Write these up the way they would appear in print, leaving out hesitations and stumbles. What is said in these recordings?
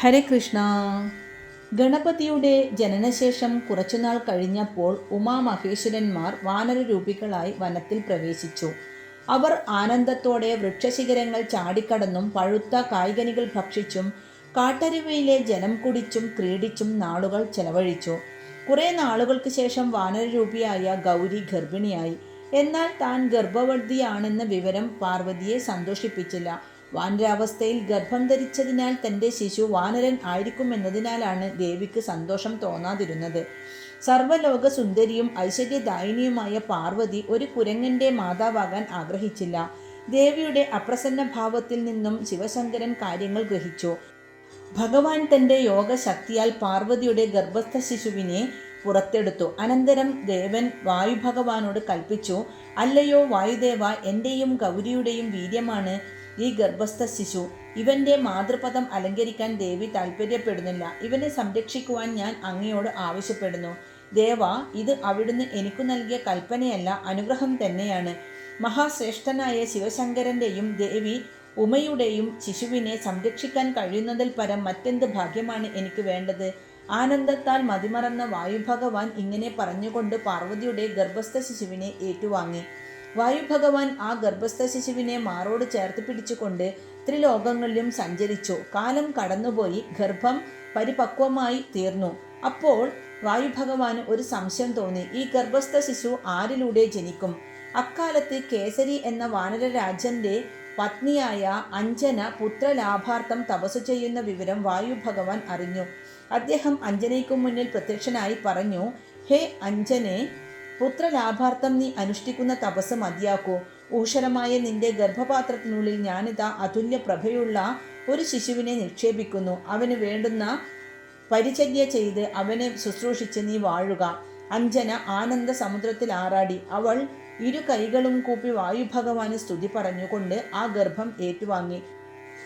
ഹരേ കൃഷ്ണ. ഗണപതിയുടെ ജനനശേഷം കുറച്ചുനാൾ കഴിഞ്ഞപ്പോൾ ഉമാമഹേശ്വരന്മാർ വാനരരൂപികളായി വനത്തിൽ പ്രവേശിച്ചു. അവർ ആനന്ദത്തോടെ വൃക്ഷശിഖരങ്ങൾ ചാടിക്കടന്നും പഴുത്ത കായ്കനികൾ ഭക്ഷിച്ചും കാട്ടരുവിയിലെ ജലം കുടിച്ചും ക്രീഡിച്ചും നാളുകൾ ചെലവഴിച്ചു. കുറേ നാളുകൾക്ക് ശേഷം വാനരരൂപിയായ ഗൗരി ഗർഭിണിയായി. എന്നാൽ താൻ ഗർഭവതിയാണെന്ന വിവരം പാർവതിയെ സന്തോഷിപ്പിച്ചില്ല. വാനരാവസ്ഥയിൽ ഗർഭം ധരിച്ചതിനാൽ തൻ്റെ ശിശു വാനരൻ ആയിരിക്കുമെന്നതിനാലാണ് ദേവിക്ക് സന്തോഷം തോന്നാതിരുന്നത്. സർവ്വലോക സുന്ദരിയും ഐശ്വര്യദായിനിയുമായ പാർവതി ഒരു കുരങ്ങൻ്റെ മാതാവാകാൻ ആഗ്രഹിച്ചില്ല. ദേവിയുടെ അപ്രസന്ന ഭാവത്തിൽ നിന്നും ശിവശങ്കരൻ കാര്യങ്ങൾ ഗ്രഹിച്ചു. ഭഗവാൻ തൻ്റെ യോഗശക്തിയാൽ പാർവതിയുടെ ഗർഭസ്ഥ ശിശുവിനെ പുറത്തെടുത്തു. അനന്തരം ദേവൻ വായുഭഗവാനോട് കൽപ്പിച്ചു, അല്ലയോ വായുദേവ, എൻ്റെയും ഗൗരിയുടെയും വീര്യമാണ് ഈ ഗർഭസ്ഥ ശിശു. ഇവൻ്റെ മാതൃപദം അലങ്കരിക്കാൻ ദേവി താല്പര്യപ്പെടുന്നില്ല. ഇവനെ സംരക്ഷിക്കുവാൻ ഞാൻ അങ്ങയോട് ആവശ്യപ്പെടുന്നു. ദേവ, ഇത് അവിടുന്ന് എനിക്കു നൽകിയ കൽപ്പനയല്ല, അനുഗ്രഹം തന്നെയാണ്. മഹാശ്രേഷ്ഠനായ ശിവശങ്കരൻ്റെയും ദേവി ഉമയുടെയും ശിശുവിനെ സംരക്ഷിക്കാൻ കഴിയുന്നതിൽ പരം മറ്റെന്ത് ഭാഗ്യമാണ് എനിക്ക് വേണ്ടത്? ആനന്ദത്താൽ മതിമറന്ന വായുഭഗവാൻ ഇങ്ങനെ പറഞ്ഞുകൊണ്ട് പാർവതിയുടെ ഗർഭസ്ഥ ശിശുവിനെ ഏറ്റുവാങ്ങി. വായുഭഗവാൻ ആ ഗർഭസ്ഥ ശിശുവിനെ മാറോട് ചേർത്ത് പിടിച്ചുകൊണ്ട് ത്രിലോകങ്ങളിലും സഞ്ചരിച്ചു. കാലം കടന്നുപോയി. ഗർഭം പരിപക്വമായി തീർന്നു. അപ്പോൾ വായുഭഗവാന് ഒരു സംശയം തോന്നി. ഈ ഗർഭസ്ഥ ശിശു ആരിലൂടെ ജനിക്കും? അക്കാലത്ത് കേസരി എന്ന വാനരരാജന്റെ പത്നിയായ അഞ്ജന പുത്രലാഭാർത്ഥം തപസ്സു ചെയ്യുന്ന വിവരം വായുഭഗവാൻ അറിഞ്ഞു. അദ്ദേഹം അഞ്ജനയ്ക്കു മുന്നിൽ പ്രത്യക്ഷനായി പറഞ്ഞു, ഹേ അഞ്ജനെ, പുത്രലാഭാർത്ഥം നീ അനുഷ്ഠിക്കുന്ന തപസ് മതിയാക്കൂ. ഊഷരമായ നിന്റെ ഗർഭപാത്രത്തിനുള്ളിൽ ഞാനിതാ അതുല്യ പ്രഭയുള്ള ഒരു ശിശുവിനെ നിക്ഷേപിക്കുന്നു. അവന് വേണ്ടുന്ന പരിചര്യ ചെയ്ത് അവനെ ശുശ്രൂഷിച്ച് നീ വാഴുക. അഞ്ജന ആനന്ദ സമുദ്രത്തിൽ ആറാടി. അവൾ ഇരു കൈകളും കൂപ്പി വായുഭഗവാന് സ്തുതി പറഞ്ഞുകൊണ്ട് ആ ഗർഭം ഏറ്റുവാങ്ങി.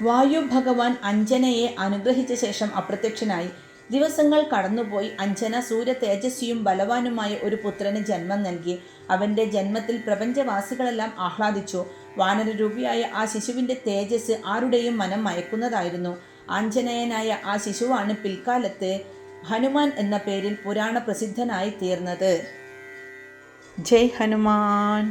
വായുഭഗവാൻ അഞ്ജനയെ അനുഗ്രഹിച്ച ശേഷം അപ്രത്യക്ഷനായി. ദിവസങ്ങൾ കടന്നുപോയി. അഞ്ജന സൂര്യ തേജസ്വിയും ബലവാനുമായ ഒരു പുത്രന് ജന്മം നൽകി. അവൻ്റെ ജന്മത്തിൽ പ്രപഞ്ചവാസികളെല്ലാം ആഹ്ലാദിച്ചു. വാനരരൂപിയായ ആ ശിശുവിൻ്റെ തേജസ് ആരുടെയും മനം മയക്കുന്നതായിരുന്നു. ആഞ്ജനേയനായ ആ ശിശുവാണ് പിൽക്കാലത്ത് ഹനുമാൻ എന്ന പേരിൽ പുരാണ പ്രസിദ്ധനായി തീർന്നത്. ജയ് ഹനുമാൻ.